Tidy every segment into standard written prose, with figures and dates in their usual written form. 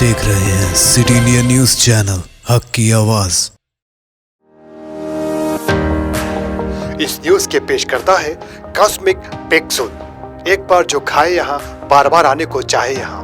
देख रहे हैं सिटिंडिया न्यूज चैनल, हक की आवाज। इस न्यूज के पेश करता है कॉस्मिक पिक्सल। एक बार जो खाए यहाँ, बार बार आने को चाहे यहाँ।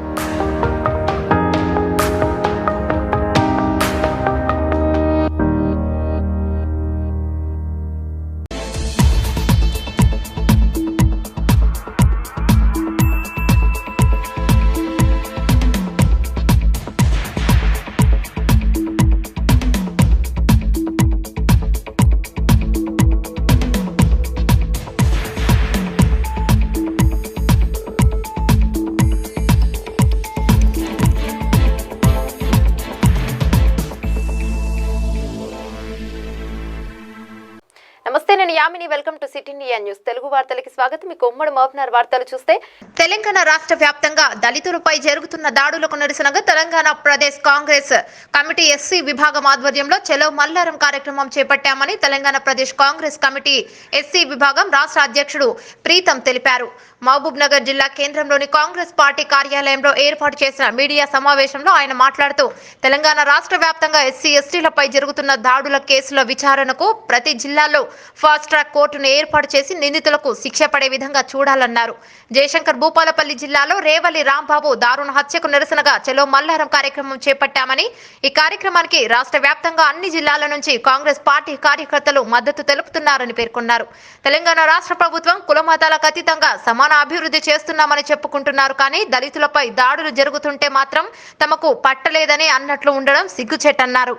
నమస్తే, నేను Yamini. Welcome to city India news Telugu వార్తలకి స్వాగతం. మీకు ఉమ్మడి మోపనార్ వార్తలు చూస్తే, తెలంగాణ రాష్ట్ర వ్యాప్తంగా దళితులపై జరుగుతున్న దాడులకు నిరసనగా తెలంగాణ ప్రదేశ్ కాంగ్రెస్ కమిటీ ఎస్సీ విభాగం ఆధ్వర్యంలో చలో మల్లారం కార్యక్రమం చేపట్టామని తెలంగాణ ప్రదేశ్ కాంగ్రెస్ కమిటీ ఎస్సీ విభాగం రాష్ట్ర అధ్యక్షుడు ప్రీతం తెలిపారు. మహబూబ్ నగర్ జిల్లా కేంద్రంలోని కాంగ్రెస్ పార్టీ కార్యాలయంలో ఏర్పాటు చేసిన మీడియా సమావేశంలో ఆయన మాట్లాడుతూ, తెలంగాణ రాష్ట్ర వ్యాప్తంగా ఎస్సీ ఎస్టీలపై జరుగుతున్న దాడుల కేసుల విచారణకు ప్రతి జిల్లాలో ఫాస్ట్ ట్రాక్ కోర్టును ఏర్పాటు చేసి నిందితులకు శిక్ష పడే విధంగా చూడాలన్నారు. జయశంకర్ భూపాలపల్లి జిల్లాలో రేవలి రాంబాబు దారుణ హత్యకు నిరసనగా చలో మల్లారం కార్యక్రమం చేపట్టామని, ఈ కార్యక్రమానికి రాష్ట్ర వ్యాప్తంగా అన్ని జిల్లాల నుంచి కాంగ్రెస్ పార్టీ కార్యకర్తలు మద్దతు తెలుపుతున్నారని పేర్కొన్నారు. తెలంగాణ రాష్ట్ర ప్రభుత్వం కులమతాలకు అతీతంగా సమాన అభివృద్ధి చేస్తున్నామని చెప్పుకుంటున్నారు, కానీ దళితులపై దాడులు జరుగుతుంటే మాత్రం తమకు పట్టలేదని అన్నట్లు ఉండడం సిగ్గుచేటన్నారు.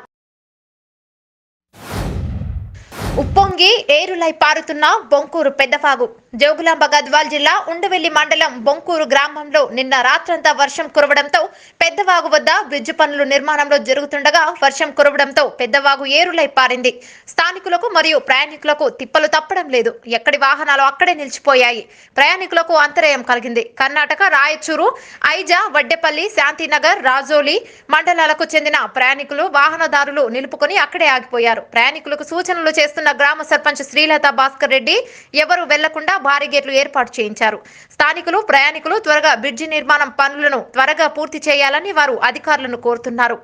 ఉప్పొంగి ఏరులై పారుతున్న బొంకూరు పెద్దవాగు. జోగులాంబ గద్వాల్ జిల్లా ఉండవెల్లి మండలం బొంకూరు గ్రామంలో నిన్న రాత్రంతా వర్షం కురవడంతో పెద్దవాగు వద్ద బ్రిడ్జి పనులు నిర్మాణంలో జరుగుతుండగా వర్షం కురవడంతో పెద్దవాగు ఏరులై పారింది. స్థానికులకు మరియు ప్రయాణికులకు తిప్పలు తప్పడం లేదు. ఎక్కడి వాహనాలు అక్కడే నిలిచిపోయాయి. ప్రయాణికులకు అంతరాయం కలిగింది. కర్ణాటక రాయచూరు, ఐజా, వడ్డెపల్లి, శాంతినగర్, రాజోలి మండలాలకు చెందిన ప్రయాణికులు వాహనదారులు నిలుపుకొని అక్కడే ఆగిపోయారు. ప్రయాణికులకు సూచనలు చేస్తున్న గ్రామ సర్పంచ్ శ్రీలత భాస్కర్ రెడ్డి ఎవరు వెళ్లకుండా భారీ గేట్లు ఏర్పాటు చేయించారు. స్థానికులు, ప్రయాణికులు త్వరగా బ్రిడ్జి నిర్మాణం పనులను త్వరగా పూర్తి చేయాలని వారు అధికారులను కోరుతున్నారు.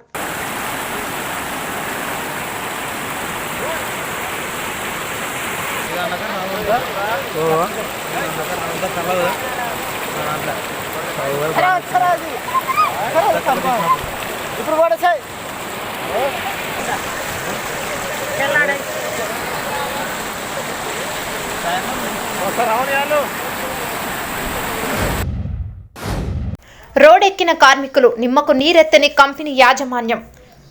రోడ్డెక్కిన కార్మికులు, నిమ్మకు నీరెత్తని కంపెనీ యాజమాన్యం.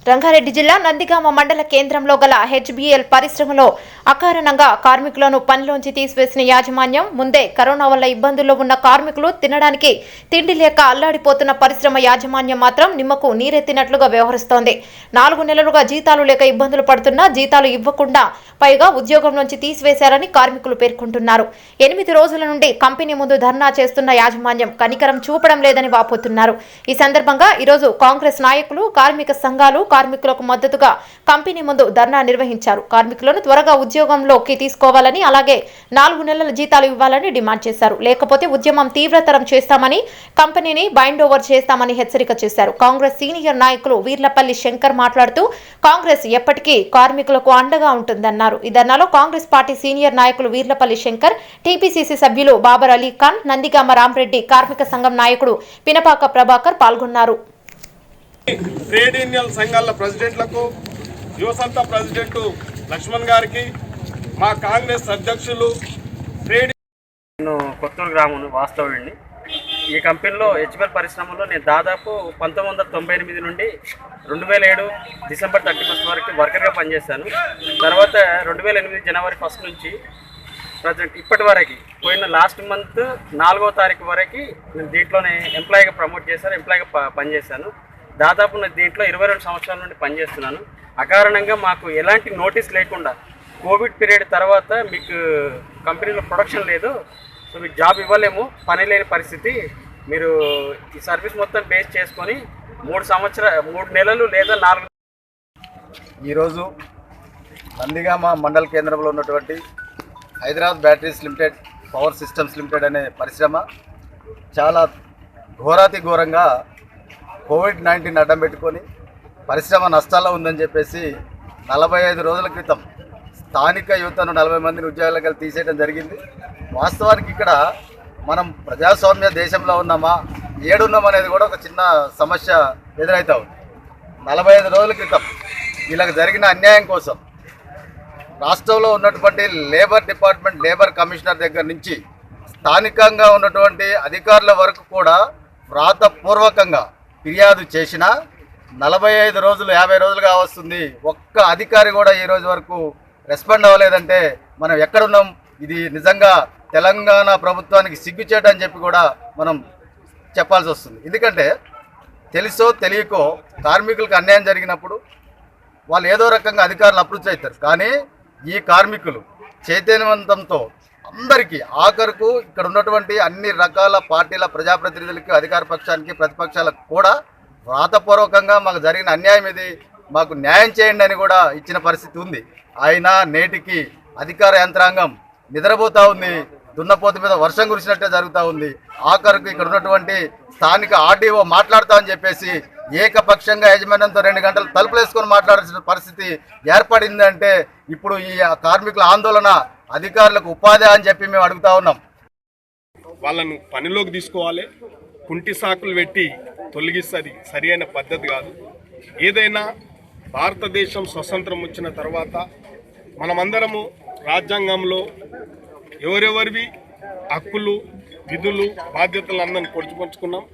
రంగారెడ్డి జిల్లా నందిగామ మండల కేంద్రంలో గల హెచ్బిఎల్ పరిశ్రమలో అకారణంగా కార్మికులను పనిలోంచి తీసివేసిన యాజమాన్యం ముందే కరోనా వల్ల ఇబ్బందుల్లో ఉన్న కార్మికులు తినడానికి తిండి లేక అల్లాడిపోతున్న పరిశ్రమ యాజమాన్యం మాత్రం నిమ్మకు నీరెత్తినట్లుగా వ్యవహరిస్తోంది. 4 నెలలుగా జీతాలు లేక ఇబ్బందులు పడుతున్నా జీతాలు ఇవ్వకుండా పైగా ఉద్యోగం నుంచి తీసివేశారని కార్మికులు పేర్కొంటున్నారు. 8 రోజుల నుండి కంపెనీ ముందు ధర్నా చేస్తున్న యాజమాన్యం కనికరం చూపడం లేదని వాపోతున్నారు. ఈ సందర్భంగా ఈరోజు కాంగ్రెస్ నాయకులు, కార్మిక సంఘాలు కార్మికులకు మద్దతుగా కంపెనీ ముందు ధర్నా నిర్వహించారు. కార్మికులను త్వరగా ఉద్యోగంలోకి తీసుకోవాలని, అలాగే 4 నెలల జీతాలు ఇవ్వాలని డిమాండ్ చేశారు. లేకపోతే ఉద్యమం తీవ్రతరం చేస్తామని, కంపెనీని బైండ్ ఓవర్ చేస్తామని హెచ్చరిక చేశారు. కాంగ్రెస్ సీనియర్ నాయకులు వీర్లపల్లి శంకర్ మాట్లాడుతూ, కాంగ్రెస్ ఎప్పటికీ కార్మికులకు అండగా ఉంటుందన్నారు. ఈ ధర్నాలో కాంగ్రెస్ పార్టీ సీనియర్ నాయకులు వీర్లపల్లి శంకర్, టీపీసీసీ సభ్యులు బాబర్ అలీ ఖాన్, నందిగామ రామరెడ్డి, కార్మిక సంఘం నాయకుడు పినపాక ప్రభాకర్ పాల్గొన్నారు. ట్రేడ్ యూనియన్ సంఘాల ప్రెసిడెంట్లకు, యువసంత ప్రెసిడెంట్ లక్ష్మణ్ గారికి, మా కాంగ్రెస్ అధ్యక్షులు, నేను కొత్తూరు గ్రామం వాస్తవ్యుడిని. ఈ కంపెనీలో హెచ్బిఎల్ పరిశ్రమలో నేను దాదాపు 1998 నుండి 2007 డిసెంబర్ 31 వరకు వర్కర్గా పనిచేశాను. తర్వాత 2008 జనవరి 1 నుంచి ప్రజెంట్ ఇప్పటి వరకు పోయిన లాస్ట్ మంత్ 4వ తారీఖు వరకు నేను దీంట్లోనే ఎంప్లాయీగా ప్రమోట్ చేశాను, ఎంప్లాయీగా పనిచేశాను. దాదాపు నేను దీంట్లో 22 సంవత్సరాల నుండి పనిచేస్తున్నాను. అకారణంగా మాకు ఎలాంటి నోటీస్ లేకుండా కోవిడ్ పీరియడ్ తర్వాత మీకు కంపెనీలో ప్రొడక్షన్ లేదు, సో మీకు జాబ్ ఇవ్వలేము, పని లేని పరిస్థితి, మీరు ఈ సర్వీస్ మొత్తం బేస్ చేసుకొని 3 నెలలు లేదా 4. ఈరోజు నందిగామ మండల కేంద్రంలో ఉన్నటువంటి Hyderabad batteries limited, power systems limited అనే పరిశ్రమ చాలా ఘోరాతి ఘోరంగా కోవిడ్-19 అడ్డం పెట్టుకొని పరిశ్రమ నష్టాల్లో ఉందని చెప్పేసి 45 రోజుల క్రితం స్థానిక యువతను 40 మందిని ఉద్యోగాలకు తీసేయడం జరిగింది. వాస్తవానికి ఇక్కడ మనం ప్రజాస్వామ్య దేశంలో ఉన్నామా, ఏడున్నామనేది కూడా ఒక చిన్న సమస్య ఎదురవుతా ఉంది. 45 రోజుల క్రితం వీళ్ళకి జరిగిన అన్యాయం కోసం రాష్ట్రంలో ఉన్నటువంటి లేబర్ డిపార్ట్మెంట్, లేబర్ కమిషనర్ దగ్గర నుంచి స్థానికంగా ఉన్నటువంటి అధికారుల వరకు కూడా వ్రాతపూర్వకంగా ఫిర్యాదు చేసినా 45 రోజులు 50 రోజులుగా వస్తుంది. ఒక్క అధికారి కూడా ఈ రోజు వరకు రెస్పాండ్ అవ్వలేదంటే మనం ఎక్కడున్నాం? ఇది నిజంగా తెలంగాణ ప్రభుత్వానికి సిగ్గుచేట అని చెప్పి కూడా మనం చెప్పాల్సి వస్తుంది. ఎందుకంటే తెలుసో తెలియకో కార్మికులకు అన్యాయం జరిగినప్పుడు వాళ్ళు ఏదో రకంగా అధికారులు అప్రోచ్ అవుతారు. కానీ ఈ కార్మికులు చైతన్యవంతంతో అందరికీ ఆఖరుకు ఇక్కడ ఉన్నటువంటి అన్ని రకాల పార్టీల ప్రజాప్రతినిధులకి, అధికార పక్షానికి, ప్రతిపక్షాలకు కూడా వ్రాతపూర్వకంగా మాకు జరిగిన అన్యాయం ఇది, మాకు న్యాయం చేయండి అని కూడా ఇచ్చిన పరిస్థితి ఉంది. అయినా నేటికి అధికార యంత్రాంగం నిద్రపోతూ ఉంది. దున్నపోతు మీద వర్షం కురిసినట్టే జరుగుతూ ఉంది. ఆఖరుకు ఇక్కడ ఉన్నటువంటి స్థానిక ఆర్డీఓ మాట్లాడతామని చెప్పేసి ఏకపక్షంగా యజమానంతో 2 గంటలు తలుపులేసుకొని మాట్లాడాల్సిన పరిస్థితి ఏర్పడిందంటే ఇప్పుడు ఈ కార్మికుల ఆందోళన అధికారులకు ఉపాధి అని చెప్పి మేము అడుగుతా ఉన్నాం. వాళ్ళను పనిలోకి తీసుకోవాలి. కుంటి సాకులు పెట్టి తొలగిస్తుంది సరైన పద్ధతి కాదు. ఏదైనా భారతదేశం స్వతంత్రం వచ్చిన తర్వాత మనమందరము రాజ్యాంగంలో ఎవరెవరివి హక్కులు, విధులు, బాధ్యతలు అందరిని పొడుచుకొచ్చుకున్నాం.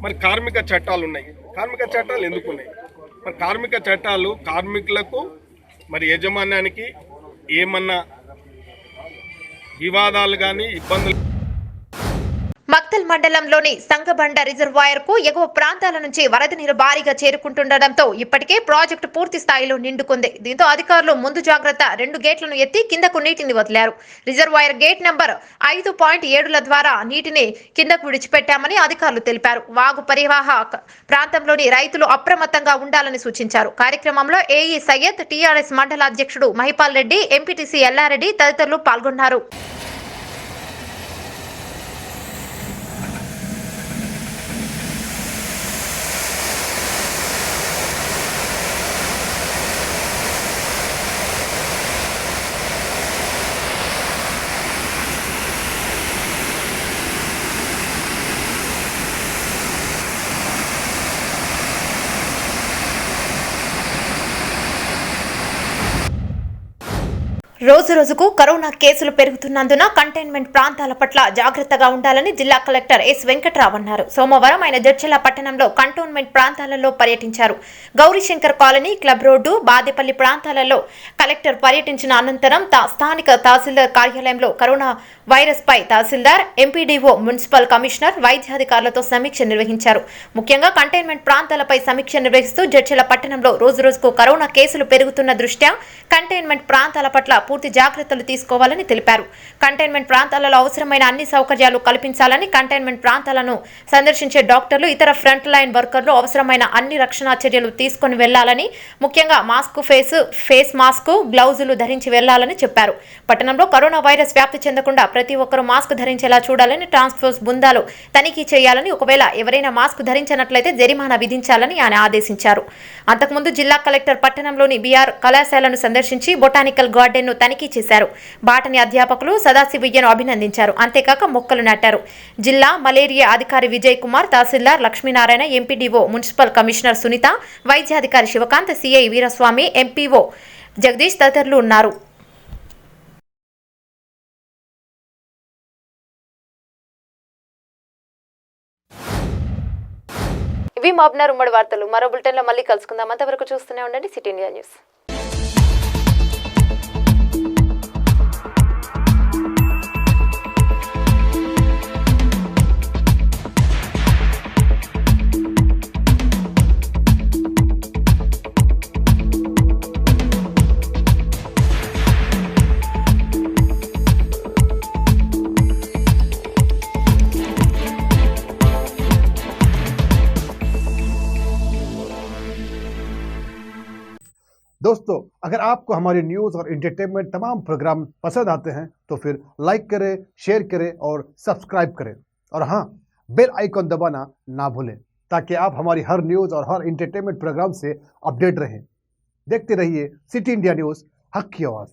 మరి కార్మిక చట్టాలు ఉన్నాయి. కార్మిక చట్టాలు ఎందుకు ఉన్నాయి? మరి కార్మిక చట్టాలు కార్మికులకు మరి యజమాన్యానికి ఏమన్నా వివాదాలు కానీ ఇబ్బందులు మక్తల్ మండలంలోని సంగబండ రిజర్వాయర్ కు ఎగువ ప్రాంతాల నుంచి వరద నీరు భారీగా చేరుకుంటుండటంతో ఇప్పటికే ప్రాజెక్టు పూర్తి స్థాయిలో నిండుకుంది. దీంతో అధికారులు ముందు జాగ్రత్త 2 గేట్లను ఎత్తి కిందకు నీటిని వదిలారు. రిజర్వాయర్ గేట్ నంబర్ 5.7ల ద్వారా నీటిని కిందకు విడిచిపెట్టామని అధికారులు తెలిపారు. వాగు పరివాహ ప్రాంతంలోని రైతులు అప్రమత్తంగా ఉండాలని సూచించారు. కార్యక్రమంలో ఏఈ సయ్యద్, టీఆర్ఎస్ మండల అధ్యక్షుడు మహిపాల్ రెడ్డి, ఎంపీటీసీ ఎల్లారెడ్డి తదితరులు పాల్గొన్నారు. రోజు రోజుకు కరోనా కేసులు పెరుగుతున్నందున కంటైన్మెంట్ ప్రాంతాల పట్ల జాగ్రత్తగా ఉండాలని జిల్లా కలెక్టర్ ఎస్ వెంకట్రావు అన్నారు. సోమవారం ఆయన జడ్చర్ల పట్టణంలో కంటోన్మెంట్ ప్రాంతాలలో పర్యటించారు. Gauri Shankar colony, club road, Badepalli ప్రాంతాలలో కలెక్టర్ పర్యటించిన అనంతరం స్థానిక తహసీల్దార్ కార్యాలయంలో కరోనా వైరస్ పై తహసీల్దార్, ఎంపీడీఓ, మున్సిపల్ కమిషనర్, వైద్యాధికారులతో సమీక్ష నిర్వహించారు. ముఖ్యంగా కంటైన్మెంట్ ప్రాంతాలపై సమీక్ష నిర్వహిస్తూ జడ్చర్ల పట్టణంలో రోజు రోజుకు కరోనా కేసులు పెరుగుతున్న దృష్ట్యా కంటైన్మెంట్ ప్రాంతాల పట్ల పూర్తి జాగ్రత్తలు తీసుకోవాలని తెలిపారు. కంటైన్మెంట్ ప్రాంతాలలో అవసరమైన అన్ని సౌకర్యాలు కల్పించాలని, కంటైన్మెంట్ ప్రాంతాలను సందర్శించే డాక్టర్లు, ఇతర ఫ్రంట్ లైన్ వర్కర్లు అవసరమైన అన్ని రక్షణ చర్యలు తీసుకుని వెళ్లాలని, ముఖ్యంగా మాస్క్, ఫేస్ మాస్క్, గ్లౌజులు ధరించి వెళ్లాలని చెప్పారు. పట్టణంలో కరోనా వైరస్ వ్యాప్తి చెందకుండా ప్రతి ఒక్కరూ మాస్క్ ధరించేలా చూడాలని, టాస్క్ ఫోర్స్ బృందాలు తనిఖీ చేయాలని, ఒకవేళ ఎవరైనా మాస్క్ ధరించినట్లయితే జరిమానా విధించాలని ఆయన ఆదేశించారు. అంతకుముందు జిల్లా కలెక్టర్ పట్టణంలోని బీఆర్ కళాశాలను సందర్శించి బొటానికల్ గార్డెన్ ను తనిఖీ చేశారు. బాటనీ అధ్యాపకులు సదాశివయ్యను అభినందించారు. అంతేకాక మొక్కలు నాటారు. జిల్లా మలేరియా అధికారి Vijay Kumar, tahsildar Lakshminarayana, MPDO, municipal commissioner Sunitha, వైద్యాధికారి శివకాంత్, సిఐ వీరస్వామి, ఎంపీఓ జగదీష్ తదితరులు ఉన్నారు. ఇవి మాబ్నార్ ఉమ్మడి వార్తలు. మరో బులెటిన్లో మళ్ళీ కలుసుకుందాం. అంతవరకు చూస్తూనే ఉండండి సిటీండియా న్యూస్. दोस्तों, अगर आपको हमारी न्यूज़ और एंटरटेनमेंट तमाम प्रोग्राम पसंद आते हैं तो फिर लाइक करें, शेयर करें और सब्सक्राइब करें। और हाँ, बेल आइकॉन दबाना ना भूलें। ताकि आप हमारी हर न्यूज़ और हर इंटरटेनमेंट प्रोग्राम से अपडेट रहें। देखते रहिए सिटी इंडिया न्यूज़, हक की आवाज़।